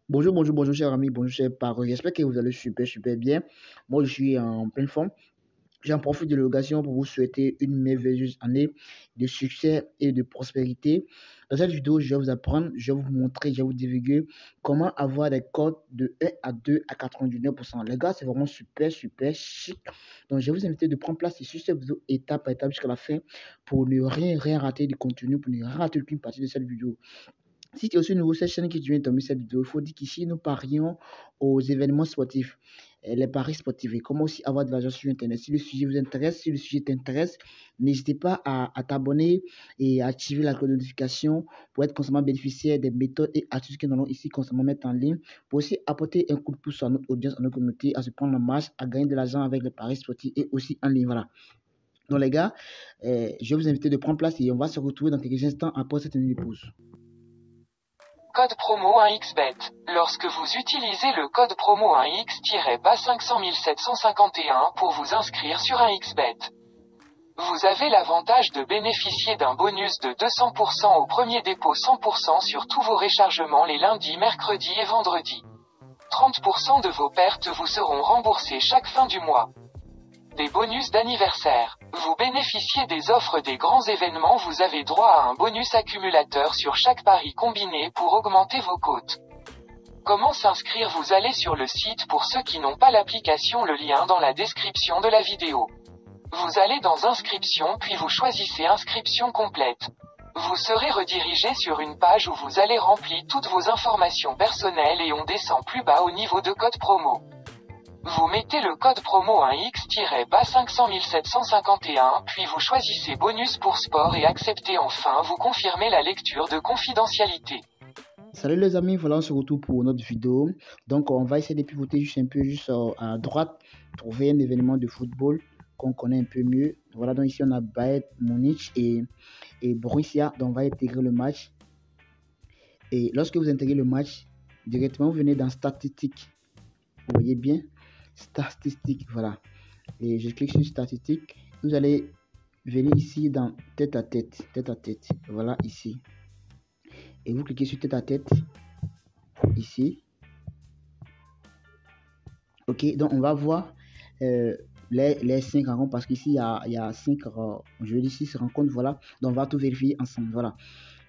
Bonjour, bonjour, bonjour, chers amis, bonjour, chers parents. J'espère que vous allez super, super bien. Moi, je suis en pleine forme. J'en profite de l'occasion pour vous souhaiter une merveilleuse année de succès et de prospérité. Dans cette vidéo, je vais vous apprendre, je vais vous montrer, je vais vous divulguer comment avoir des codes de 1 à 2 à 99%. Les gars, c'est vraiment super, super chic. Donc, je vais vous inviter de prendre place sur cette vidéo étape par étape jusqu'à la fin pour ne rien rater du contenu, pour ne rien rater aucune partie de cette vidéo. Si tu es aussi nouveau sur cette chaîne qui vient de tomber cette vidéo, il faut dire qu'ici, nous parions aux événements sportifs, les paris sportifs et comment aussi avoir de l'argent sur Internet. Si le sujet vous intéresse, si le sujet t'intéresse, n'hésitez pas à t'abonner et à activer la cloche de notification pour être constamment bénéficiaire des méthodes et astuces que nous allons ici constamment mettre en ligne, pour aussi apporter un coup de pouce à notre audience, à notre communauté, à se prendre en marche, à gagner de l'argent avec les paris sportifs et aussi en ligne. Voilà. Donc les gars, je vais vous inviter de prendre place et on va se retrouver dans quelques instants après cette minute de pause. Code promo 1xBet. Lorsque vous utilisez le code promo 1x-500 751 pour vous inscrire sur 1xBet, vous avez l'avantage de bénéficier d'un bonus de 200% au premier dépôt, 100% sur tous vos rechargements les lundis, mercredis et vendredis. 30% de vos pertes vous seront remboursées chaque fin du mois. Des bonus d'anniversaire. Vous bénéficiez des offres des grands événements, vous avez droit à un bonus accumulateur sur chaque pari combiné pour augmenter vos cotes. Comment s'inscrire? Vous allez sur le site pour ceux qui n'ont pas l'application, le lien dans la description de la vidéo. Vous allez dans inscription puis vous choisissez inscription complète. Vous serez redirigé sur une page où vous allez remplir toutes vos informations personnelles et on descend plus bas au niveau de code promo. Vous mettez le code promo 1x-500 751 puis vous choisissez bonus pour sport et acceptez enfin, vous confirmez la lecture de confidentialité. Salut les amis, voilà on se retrouve pour notre vidéo. Donc on va essayer de pivoter juste un peu à droite, trouver un événement de football qu'on connaît un peu mieux. Voilà, donc ici on a Bayern Munich et Borussia, donc on va intégrer le match. Et lorsque vous intégrez le match, directement vous venez dans statistiques. Vous voyez bien, statistiques, voilà. Et je clique sur statistiques. Vous allez venir ici dans tête à tête, voilà ici. Et vous cliquez sur tête à tête ici. Ok, donc on va voir les 5 rencontres parce qu'ici il y a 5 je dis 6 rencontres, voilà. Donc on va tout vérifier ensemble, voilà.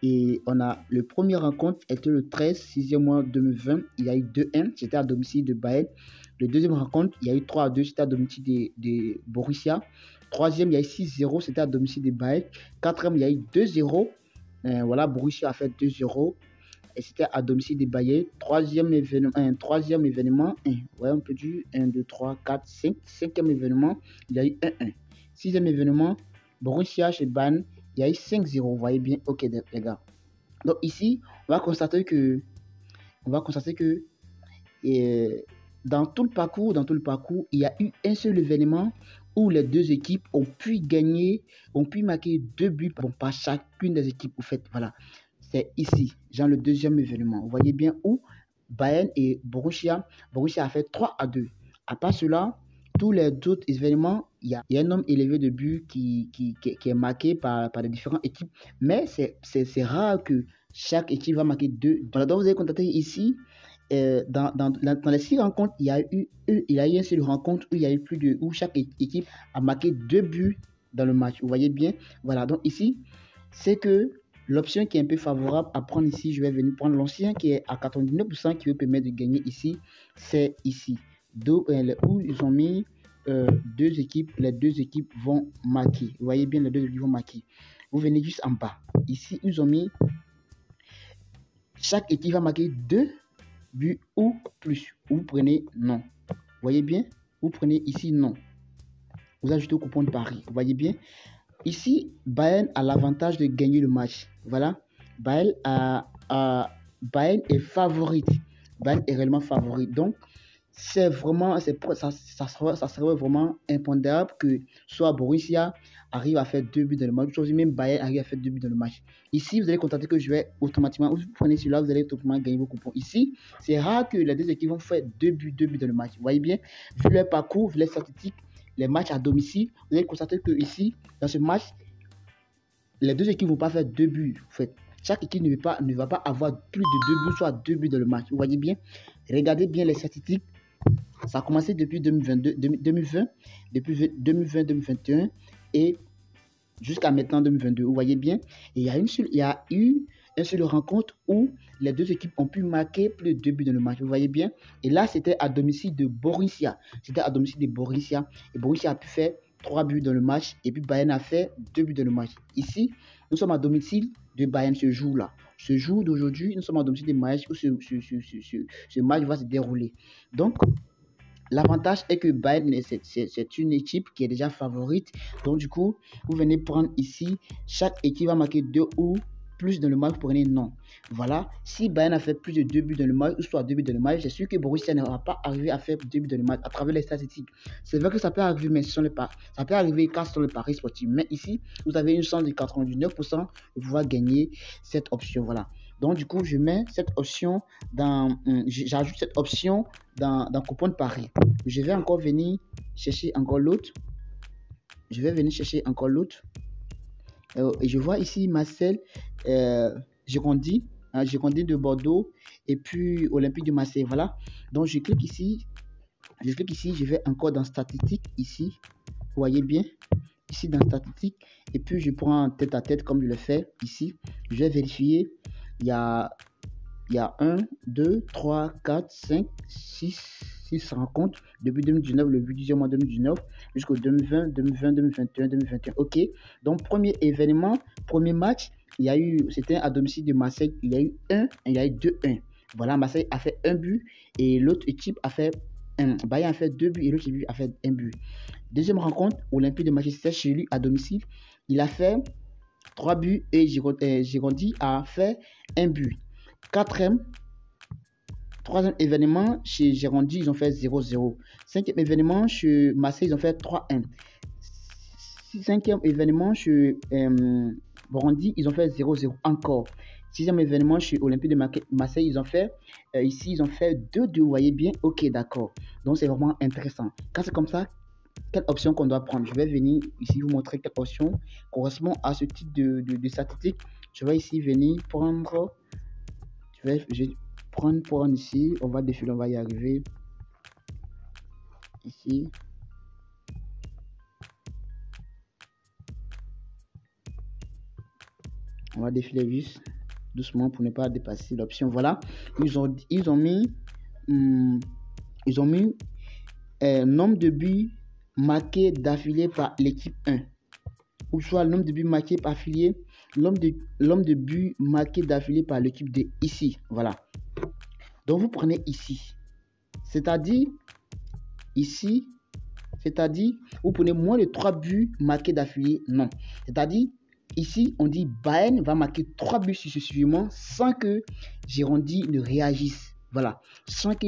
Et on a le premier rencontre était le 13 6e mois 2020, il y a eu 2-1, c'était à domicile de Bayern. Le deuxième rencontre, il y a eu 3-2, c'était à domicile de Borussia. Troisième, il y a eu 6-0, c'était à domicile de Bayern. Quatrième, il y a eu 2-0, voilà, Borussia a fait 2-0. Et c'était à domicile des Bayern. Troisième événement, ouais, on peut dire 1, 2, 3, 4, 5. Cinquième événement, il y a eu 1-1. Sixième événement, Borussia chez Bayern, il y a eu 5-0. Vous voyez bien, ok les gars. Donc ici, on va constater que dans tout le parcours, il y a eu un seul événement où les deux équipes ont pu gagner, ont pu marquer 2 buts par chacune des équipes. Au fait, voilà. C'est ici, genre le deuxième événement. Vous voyez bien où Bayern et Borussia a fait 3-2. À part cela, tous les autres événements, il y a un nombre élevé de buts qui est marqué par les différentes équipes. Mais c'est rare que chaque équipe va marquer 2. Donc vous avez constaté ici, dans les 6 rencontres, il y a eu une seule rencontre où il y a eu où chaque équipe a marqué 2 buts dans le match. Vous voyez bien, voilà. Donc ici, c'est que l'option qui est un peu favorable à prendre ici, je vais venir prendre l'ancien qui est à 99% qui vous permet de gagner ici, c'est ici. Où ils ont mis deux équipes, les deux équipes vont marquer. Vous voyez bien, les deux équipes vont marquer. Vous venez juste en bas. Ici, ils ont mis chaque équipe va marquer 2 buts ou plus. Vous prenez non. Vous voyez bien, vous prenez ici non. Vous ajoutez au coupon de pari. Vous voyez bien. Ici, Bayern a l'avantage de gagner le match. Voilà. Bayern est favorite. Bayern est réellement favorite. Donc, ça serait vraiment impondérable que soit Borussia arrive à faire 2 buts dans le match, même Bayern arrive à faire 2 buts dans le match. Ici, vous allez constater que je vais automatiquement, vous prenez celui-là, vous allez automatiquement gagner vos coupons. Ici, c'est rare que les deux équipes vont faire 2 buts dans le match. Vous voyez bien, vu leur parcours, vu les statistiques, les matchs à domicile, vous allez constater que ici, dans ce match, les deux équipes ne vont pas faire 2 buts. En fait, chaque équipe ne va pas avoir plus de 2 buts, soit 2 buts dans le match. Vous voyez bien? Regardez bien les statistiques. Ça a commencé depuis 2022, 2020, depuis 2020-2021 et jusqu'à maintenant 2022. Vous voyez bien? Et il y a eu une seule rencontre où les deux équipes ont pu marquer plus de 2 buts dans le match. Vous voyez bien? Et là, c'était à domicile de Borussia. C'était à domicile de Borussia. Et Borussia a pu faire 3 buts dans le match. Et puis Bayern a fait 2 buts dans le match. Ici, nous sommes à domicile de Bayern ce jour-là. Ce jour d'aujourd'hui, nous sommes à domicile de Bayern où ce match va se dérouler. Donc, l'avantage est que Bayern, c'est une équipe qui est déjà favorite. Donc, du coup, vous venez prendre ici, chaque équipe va marquer 2 ou plus dans le match, vous prenez non. Voilà, si Bayern a fait plus de 2 buts dans le match, ou soit 2 buts dans le match, c'est sûr que Borussia ne va pas arriver à faire 2 buts dans le match à travers les statistiques. C'est vrai que ça peut arriver, mais ça peut arriver quand sur le pari sportif. Mais ici, vous avez une chance de 99% de pouvoir gagner cette option. Voilà. Donc, du coup, je mets cette option j'ajoute cette option dans coupon de pari. Je vais encore venir chercher encore l'autre. Et je vois ici Marseille, Girondins de Bordeaux et puis Olympique de Marseille. Voilà. Donc, je clique ici. Je vais encore dans statistiques ici. Vous voyez bien. Ici dans statistiques. Et puis, je prends tête à tête comme je le fais ici. Je vais vérifier. Il y a 1, 2, 3, 4, 5, 6 rencontres depuis 2019, le 10e mois 2019 jusqu'au 2020, 2021, 2021. Ok. Donc, premier événement, premier match, c'était à domicile de Marseille. Il y a eu 1, il y a eu 2-1. Voilà, Marseille a fait 1 but et l'autre équipe a fait Bayern a fait 2 buts et l'autre équipe a fait 1 but. Deuxième rencontre, Olympique de Manchester chez lui à domicile. Il a fait 3 buts et Girondins a fait 1 but. Troisième événement, chez Girondins, ils ont fait 0-0. Cinquième événement, chez Marseille, ils ont fait 3-1. Cinquième événement, chez Bordeaux, ils ont fait 0-0 encore. Sixième événement, chez Olympique de Marseille, ils ont fait, ici, ils ont fait 2-2, vous voyez bien. Ok, d'accord. Donc, c'est vraiment intéressant. Quand c'est comme ça, quelle option qu'on doit prendre? Je vais venir ici vous montrer quelle option correspond à ce type de statistique. Je vais ici venir prendre, je vais prendre ici, on va défiler, on va y arriver. Ici. On va défiler juste doucement pour ne pas dépasser l'option. Voilà. Ils ont mis nombre de buts marqués d'affilée par l'équipe 1. Ou soit le nombre de buts marqués par affilié, l'homme de buts marqués d'affilée par l'équipe 2 ici. Voilà. Donc vous prenez ici. C'est-à-dire ici, vous prenez moins de 3 buts marqués d'affilée. Non. C'est-à-dire ici, on dit Bayern va marquer 3 buts successivement sans que Girondins ne réagisse. Voilà. Sans que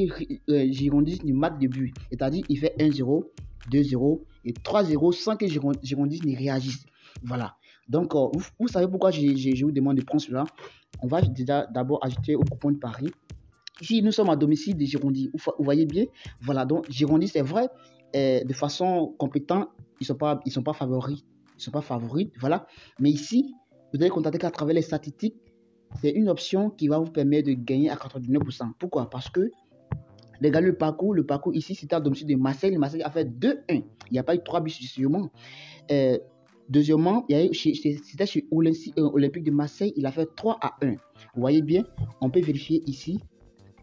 Girondins ne marque de but. C'est-à-dire, il fait 1-0, 2-0 et 3-0 sans que Girondins ne réagisse. Voilà. Donc, vous savez pourquoi je vous demande de prendre cela. On va déjà d'abord ajouter au coupon de Paris. Ici, nous sommes à domicile des Girondins. Vous voyez bien. Voilà. Donc, Girondins, c'est vrai, de façon compétente, ils sont pas favoris. Ils sont pas favorites, voilà. Mais ici, vous allez constater qu'à travers les statistiques, c'est une option qui va vous permettre de gagner à 99%. Pourquoi? Parce que, regardez le parcours. Le parcours ici, c'était à domicile de Marseille. Marseille a fait 2-1. Il n'y a pas eu 3 buts successivement. Deuxièmement, c'était chez Olympique de Marseille. Il a fait 3-1. Vous voyez bien, on peut vérifier ici.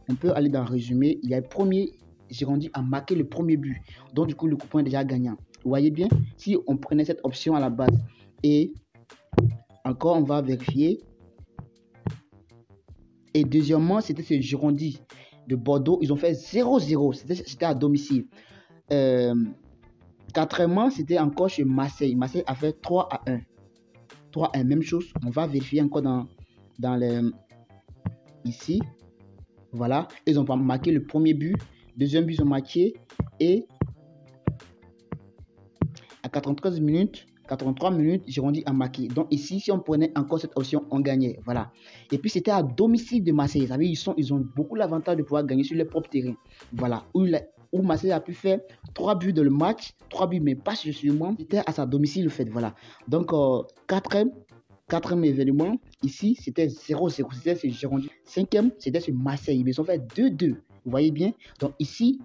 On peut aller dans le résumé. Il y a le premier Girondins a marqué le premier but. Donc, du coup, le coupon est déjà gagnant. Vous voyez bien, si on prenait cette option à la base et encore on va vérifier. Et deuxièmement, c'était ce Girondins de Bordeaux. Ils ont fait 0-0. C'était à domicile. Quatrièmement, c'était encore chez Marseille. Marseille a fait 3-1. 3-1, même chose. On va vérifier encore dans les... Ici. Voilà. Ils ont marqué le premier but. Deuxième but, ils ont marqué. Et à 83 minutes, Girondins a marqué. Donc ici, si on prenait encore cette option, on gagnait. Voilà. Et puis c'était à domicile de Marseille. Vous savez, ils ont beaucoup l'avantage de pouvoir gagner sur leur propre terrain. Voilà. Où Marseille a pu faire 3 buts dans le match. 3 buts, mais pas successivement. C'était à sa domicile, le fait. Voilà. Donc, quatrième, Quatrième événement, ici, c'était 0-0. C'était ce Girondins. Cinquième, c'était ce Marseille. Ils ont fait 2-2. Vous voyez bien? Donc ici,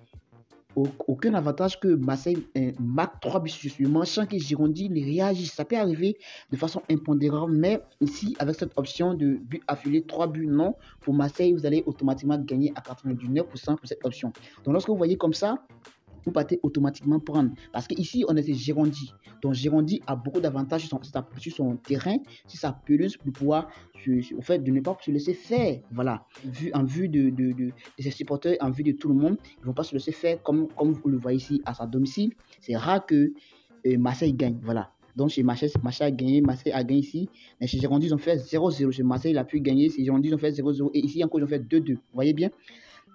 aucun avantage que Marseille marque 3 buts suivants sans que Girondins réagisse. Ça peut arriver de façon impondérable, mais ici, avec cette option de but affilié, 3 buts non, pour Marseille, vous allez automatiquement gagner à 99% pour cette option. Donc lorsque vous voyez comme ça, vous partez automatiquement prendre. Parce qu'ici, on est ces Girondi. Donc, Girondi a beaucoup d'avantages sur son terrain, sur sa pelouse, pour pouvoir, au fait, de ne pas se laisser faire. Voilà. En vue de ses supporters, en vue de tout le monde, ils ne vont pas se laisser faire comme vous le voyez ici à sa domicile. C'est rare que Marseille gagne. Voilà. Donc, chez Marseille a gagné ici. Mais chez Girondi, ils ont fait 0-0. Chez Marseille, il a pu gagner. Chez Girondi, ils ont fait 0-0. Et ici, encore, ils ont fait 2-2. Vous voyez bien?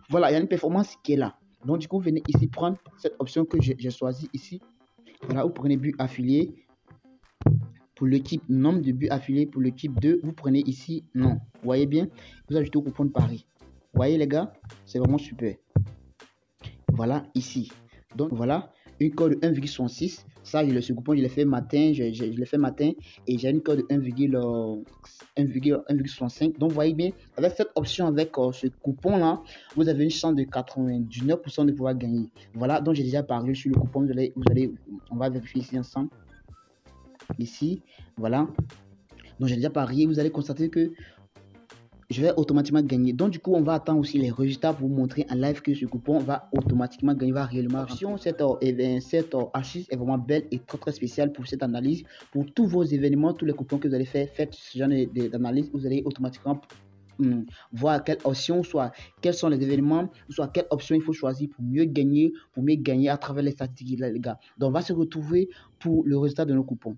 Voilà, il y a une performance qui est là. Donc, du coup, venez ici prendre cette option que j'ai choisie ici. Voilà, vous prenez but affilié. Pour le type nombre de buts affiliés, pour le type 2, vous prenez ici non. Vous voyez bien? Vous ajoutez au coupon de Paris. Vous voyez, les gars? C'est vraiment super. Voilà, ici. Donc, voilà, une code de 1,66. Ça, ce coupon, je l'ai fait matin. Je l'ai fait matin. Et j'ai une code de 1,65. Donc, vous voyez bien, avec cette option, avec ce coupon-là, vous avez une chance de 99% de pouvoir gagner. Voilà, donc j'ai déjà parlé sur le coupon. On va vérifier ici ensemble. Ici, voilà. Donc, j'ai déjà parié. Vous allez constater que je vais automatiquement gagner. Donc, du coup, on va attendre aussi les résultats pour vous montrer en live que ce coupon va automatiquement gagner, va réellement remplir. Cette archive est vraiment belle et très spéciale pour cette analyse. Pour tous vos événements, tous les coupons que vous allez faire, faites ce genre d'analyse. Vous allez automatiquement voir quelle option, soit quels sont les événements, soit quelle option il faut choisir pour mieux gagner à travers les statistiques, les gars. Donc, on va se retrouver pour le résultat de nos coupons.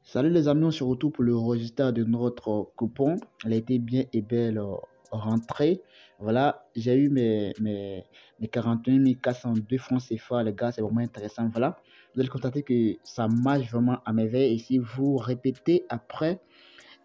Salut les amis, on se retrouve pour le résultat de notre coupon. Elle a été bien et belle rentrée. Voilà, j'ai eu mes 41 402 francs CFA, les gars, c'est vraiment intéressant. Voilà, vous allez constater que ça marche vraiment à merveille. Et si vous répétez après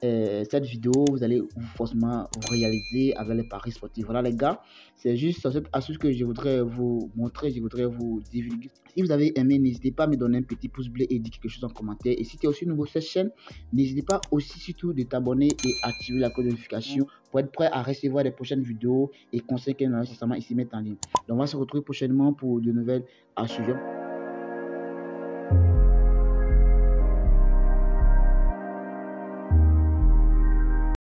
cette vidéo, vous allez forcément vous réaliser avec les paris sportifs. Voilà les gars, c'est juste cette astuce que je voudrais vous montrer, je voudrais vous divulguer. Si vous avez aimé, n'hésitez pas à me donner un petit pouce bleu et dire quelque chose en commentaire. Et si tu es aussi nouveau sur cette chaîne, n'hésitez pas aussi surtout de t'abonner et activer la cloche de notification pour être prêt à recevoir les prochaines vidéos et conseils que nous allons nécessairement ici mettre en ligne. Donc on va se retrouver prochainement pour de nouvelles astuces.